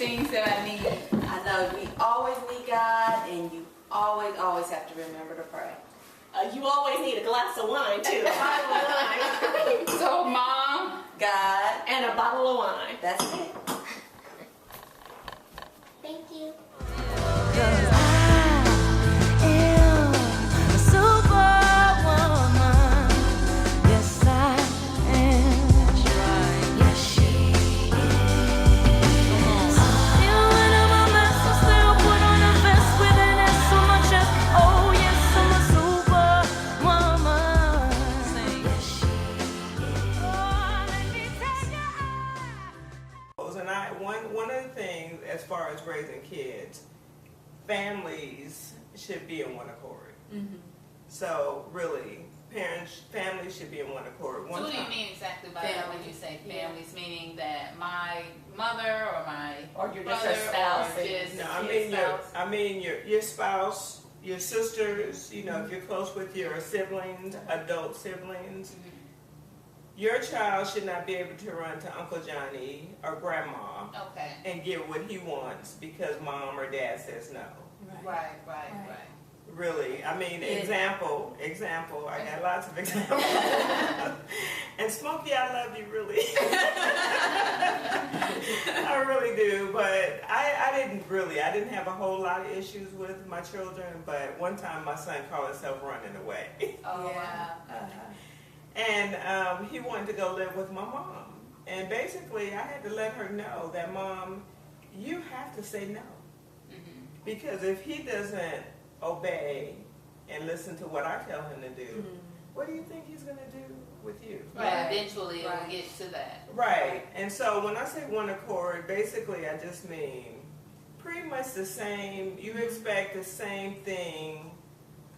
things that I need. I know we always need God, and you always have to remember to pray. You always need a glass of wine too. A bottle of wine. So, Mom, God, And a bottle of wine. that's it. Thank you. And one of the things as far as raising kids, families should be in one accord. Mm-hmm. So really, families should be in one accord. So what do you mean exactly by that when you say families? Meaning that my mother or Or your brother spouse. or just No, his spouse? I mean your spouse, your sisters. You know, if you're close with your siblings, adult siblings. Mhm. Your child should not be able to run to Uncle Johnny or Grandma Okay. and get what he wants because Mom or Dad says no. Right. Really, I mean, Yeah. example, I got lots of examples. And Smokey, I love you, really. I really do, but I didn't have a whole lot of issues with my children, but one time my son called himself running away. Oh, Yeah. wow. And he wanted to go live with my mom. And basically, I had to let her know that, Mom, you have to say no. Mm-hmm. Because if he doesn't obey and listen to what I tell him to do, what do you think he's going to do with you? Right. Eventually, it Right. will get to that. Right. And so when I say one accord, basically I just mean pretty much the same. You expect the same thing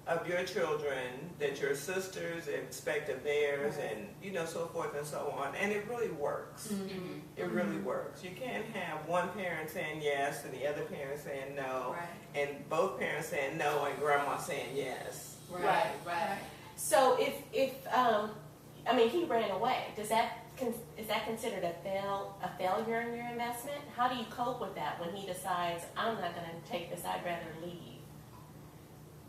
of your children that your sisters expect of theirs, and so forth and so on. And it really works. Mm-hmm. It really works. You can't have one parent saying yes and the other parent saying no, Right. and both parents saying no and grandma saying yes. Right. So if he ran away, is that considered a failure in your investment? How do you cope with that when he decides, I'm not going to take this, I'd rather leave?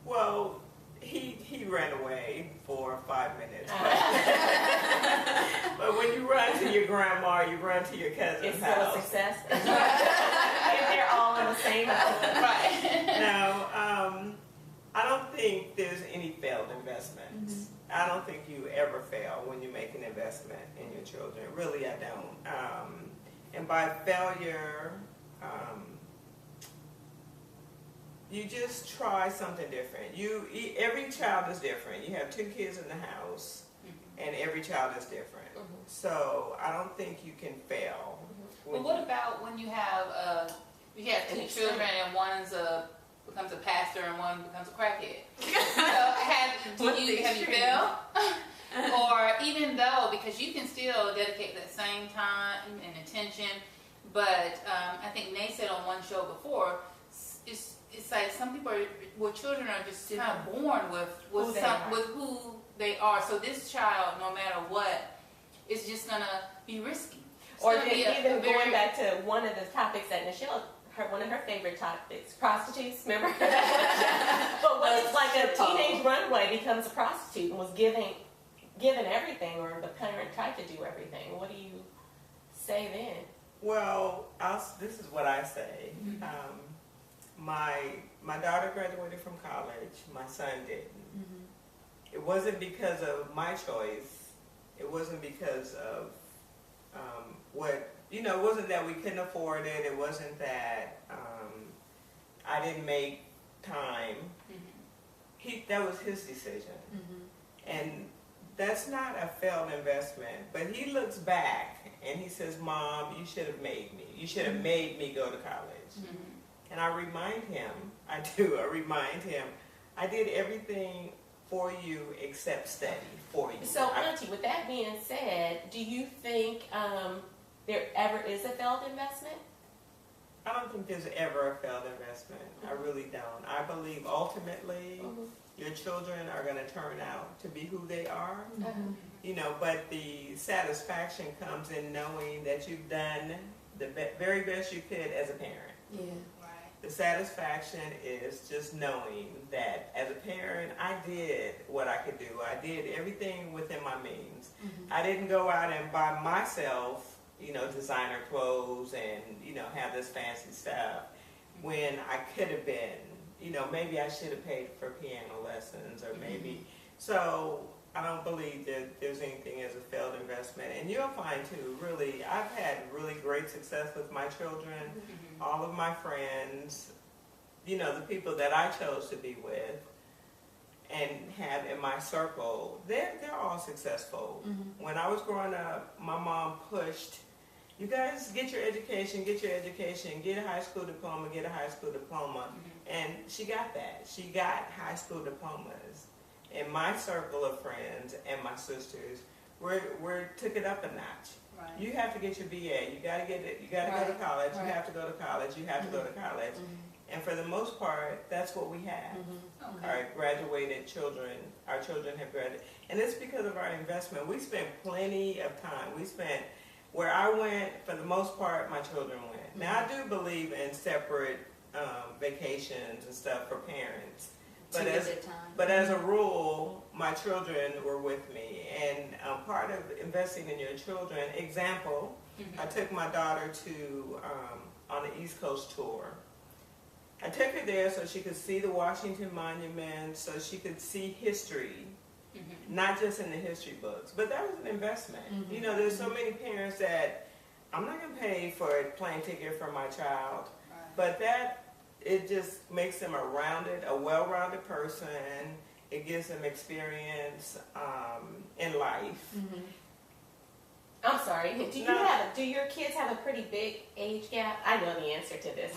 Well, he ran away for 5 minutes. But when you run to your grandma, you run to your cousin's It's still a house. success. If they're all in the same house. Right. Now, I don't think there's any failed investments. I don't think you ever fail when you make an investment in your children. Really, I don't. And by failure, you just try something different. Every child is different. You have 2 kids in the house, and every child is different. So I don't think you can fail. But what about when you have 2 children and one becomes a pastor and one becomes a crackhead? So have you failed? Or even though, because you can still dedicate that same time and attention, but I think Nate said on one show before, it's like some people children are just kind of born with who they are. So this child, no matter what, is just gonna be risky. It's Or gonna be even going back to one of the topics that Nichelle, one of her favorite topics, prostitutes, remember? But what if like a teenage runaway becomes a prostitute and was given everything, or the parent tried to do everything? What do you say then? Well, this is what I say. My daughter graduated from college. My son didn't. It wasn't because of my choice. It wasn't because of it wasn't that we couldn't afford it. It wasn't that I didn't make time. That was his decision. And that's not a failed investment. But he looks back and he says, Mom, you should have made me. You should have made me go to college. And I remind him, I did everything for you except study for you. So, Auntie, with that being said, do you think there ever is a failed investment? I don't think there's ever a failed investment. I really don't. I believe ultimately your children are going to turn out to be who they are. But the satisfaction comes in knowing that you've done the very best you could as a parent. Yeah. Right. The satisfaction is just knowing that as a parent, I did what I could do. I did everything within my means. Mm-hmm. I didn't go out and buy myself, designer clothes and, have this fancy stuff when I could have been, maybe I should have paid for piano lessons or maybe. So I don't believe that there's anything as a failed investment. And you'll find too, really, I've had really great success with my children, all of my friends, the people that I chose to be with and have in my circle, they're all successful. When I was growing up, my mom pushed, you guys get your education, get a high school diploma, And she got that. She got high school diplomas. And my circle of friends and my sisters, we took it up a notch. Right. You have to get your BA. You got to get it. You got to go to college. You have to go to college. You have to go to college. And for the most part, that's what we have. Okay. Our graduated children, our children have graduated. And it's because of our investment. We spent plenty of time. Where I went, for the most part, my children went. Now, I do believe in separate vacations and stuff for parents. But as a rule, my children were with me. And part of investing in your children, example, I took my daughter to on the East Coast tour. I took her there so she could see the Washington Monument, so she could see history, not just in the history books. But that was an investment. There's so many parents that I'm not going to pay for a plane ticket for my child, but it just makes them a well-rounded person. It gives them experience in life. I'm sorry. Do your kids have a pretty big age gap? I know the answer to this.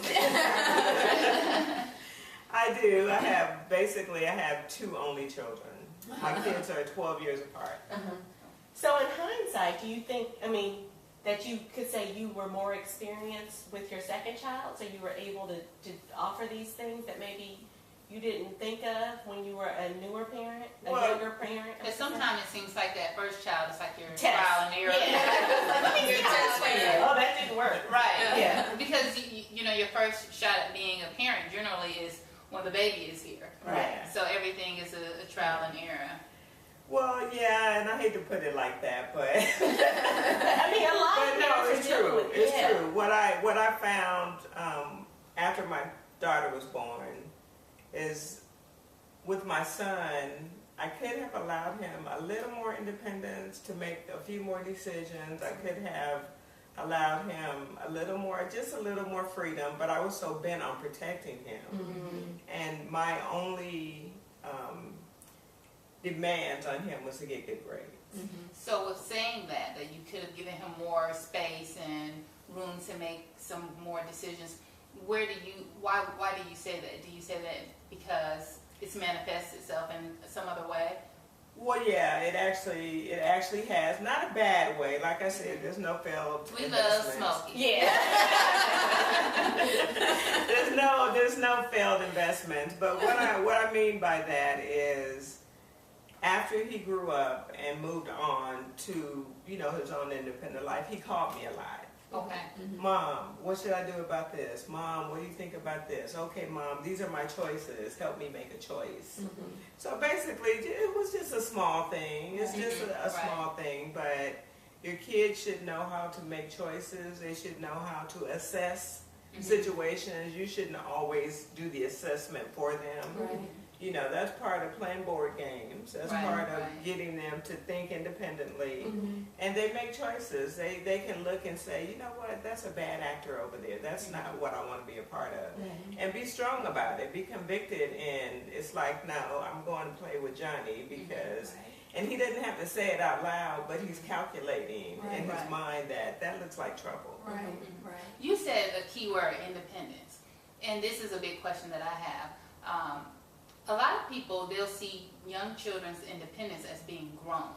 I do. I have two only children. My kids are 12 years apart. So in hindsight, do you think, that you could say you were more experienced with your second child, so you were able to offer these things that maybe you didn't think of when you were a newer parent, younger parent? Because sometimes it seems like that first child is like your Test. trial and error. Your test failure. Oh, that didn't work. Right. Yeah. Because your first shot at being a parent generally is when the baby is here. Right. So everything is a trial and error. Well, yeah, and I hate to put it like that, but a lot but of no, parents it's are dealing true. with It's true. What I found after my daughter was born is with my son, I could have allowed him a little more independence to make a few more decisions. I could have allowed him just a little more freedom, but I was so bent on protecting him. And my only demands on him was to get good grades. So with saying that you could have given him more space and room to make some more decisions, why do you say that? Do you say that because it's manifested itself in some other way? Well, yeah, it actually has. Not a bad way. Like I said, there's no failed We investments. love Smokey. Yeah. There's no failed investments. But what I mean by that is, after he grew up and moved on to his own independent life, he called me a lot. Okay. Mom, what should I do about this? Mom, what do you think about this? Okay, Mom, these are my choices. Help me make a choice. So basically, it was just a small thing. It's just a small thing, but your kids should know how to make choices. They should know how to assess situations. You shouldn't always do the assessment for them. That's part of playing board games. That's part of getting them to think independently. And they make choices. They can look and say, you know what, that's a bad actor over there. That's not what I want to be a part of. And be strong about it. Be convicted. And it's like, no, I'm going to play with Johnny because... And he doesn't have to say it out loud, but he's calculating in his mind that looks like trouble. Right. You said a key word, independence. And this is a big question that I have. A lot of people, they'll see young children's independence as being grown.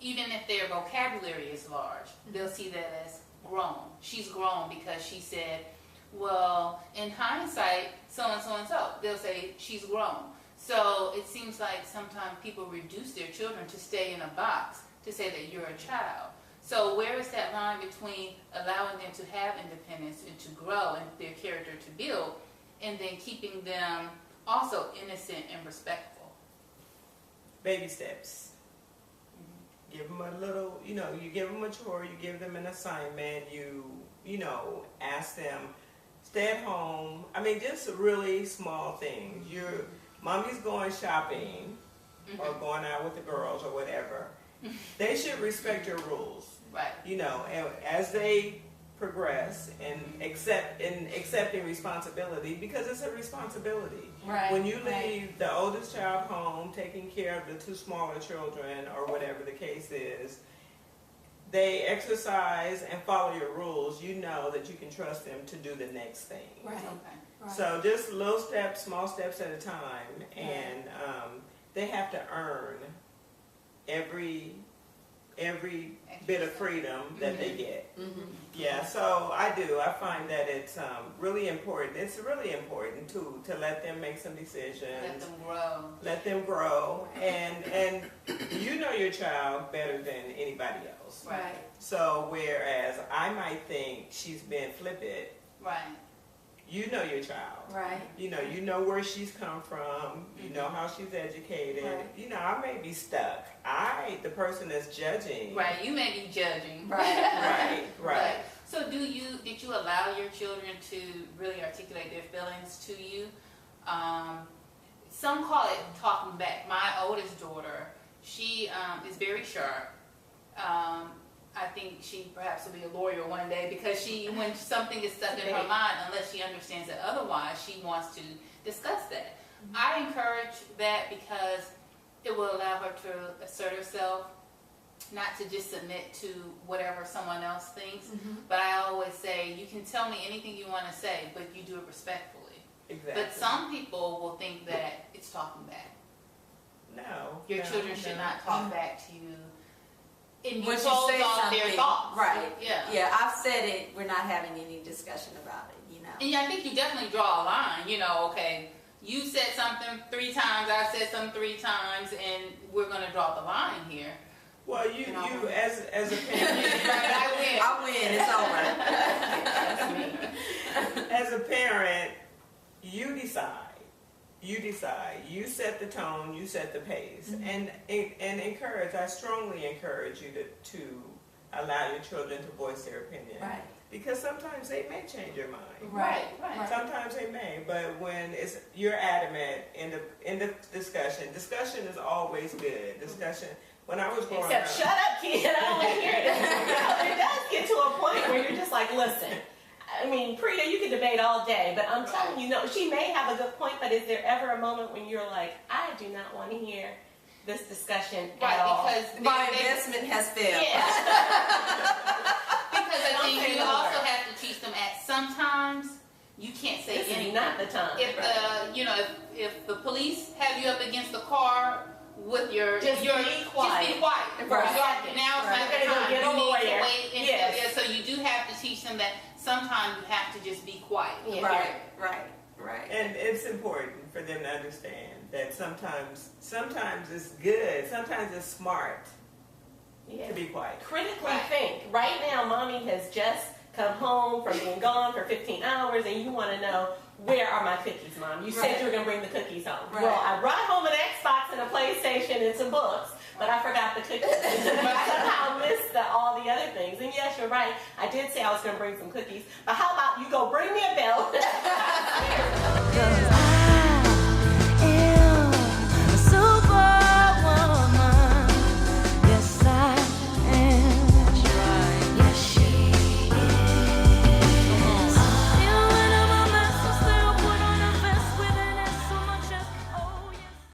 Even if their vocabulary is large, they'll see that as grown. She's grown because she said, well, in hindsight, so-and-so and so. They'll say, she's grown. So it seems like sometimes people reduce their children to stay in a box to say that you're a child. So where is that line between allowing them to have independence and to grow and their character to build, and then keeping them also innocent and respectful? Baby steps. Give them a little, you give them a chore, you give them an assignment, you ask them, stay at home. I mean, just really small things. Mommy's going shopping or going out with the girls or whatever. They should respect your rules. Right. And as they progress and accepting responsibility, because it's a responsibility. Right. When you leave the oldest child home, taking care of the two smaller children or whatever the case is, they exercise and follow your rules. You know that you can trust them to do the next thing. Right. Okay. So just little steps, small steps at a time, and they have to earn every bit of freedom that they get. Yeah, so I find that it's really important. It's really important to let them make some decisions. Let them grow. And you know your child better than anybody else. Right. So whereas I might think she's been flippant, Right. you know your child. Right. You know where she's come from. You know how she's educated. Right. I may be stuck. The person that's judging. Right. You may be judging. Right. Right. So did you allow your children to really articulate their feelings to you? Some call it talking back. My oldest daughter, she is very sharp. I think she perhaps will be a lawyer one day, because when something is stuck in her mind, unless she understands it otherwise, she wants to discuss that. I encourage that because it will allow her to assert herself, not to just submit to whatever someone else thinks. But I always say, you can tell me anything you want to say, but you do it respectfully. Exactly. But some people will think that it's talking back. No. Your children should not talk back to you. And you Once close say off their something, thoughts. right? Yeah. I've said it. We're not having any discussion about it. And I think you definitely draw a line. Okay, you said something 3 times, I said something 3 times, and we're going to draw the line here. Well, you as a parent, Right, I win. It's over. as a parent, you decide. You set the tone. You set the pace, and encourage. I strongly encourage you to allow your children to voice their opinion. Right. Because sometimes they may change your mind. Right. Sometimes they may, but when you're adamant in the discussion is always good. Discussion. When I was growing up. Except, shut up, kid. I don't want to hear it. It does get to a point where you're just like, listen. I mean, Priya, you can debate all day, but I'm telling you, no, she may have a good point, but is there ever a moment when you're like, I do not want to hear this discussion at all? Because my investment has failed. Because I think you also have to teach them at sometimes you can't say This anything. is not the time. If the police have you up against the car with your Just be quiet. Just be quiet. Right. Now it's not the They're gonna time. get a You need to lawyer. wait. Yes. So you do have to teach them that sometimes you have to just be quiet. Yeah. Right. And it's important for them to understand that sometimes it's good, sometimes it's smart to be quiet. Critically think. Right now, mommy has just come home from being gone for 15 hours, and you want to know, where are my cookies, Mom? You said you were going to bring the cookies home. Right. Well, I brought home an Xbox and a PlayStation and some books, but I forgot the cookies. I somehow missed all the other things. And yes, you're right. I did say I was going to bring some cookies, but how about you go bring me a belt?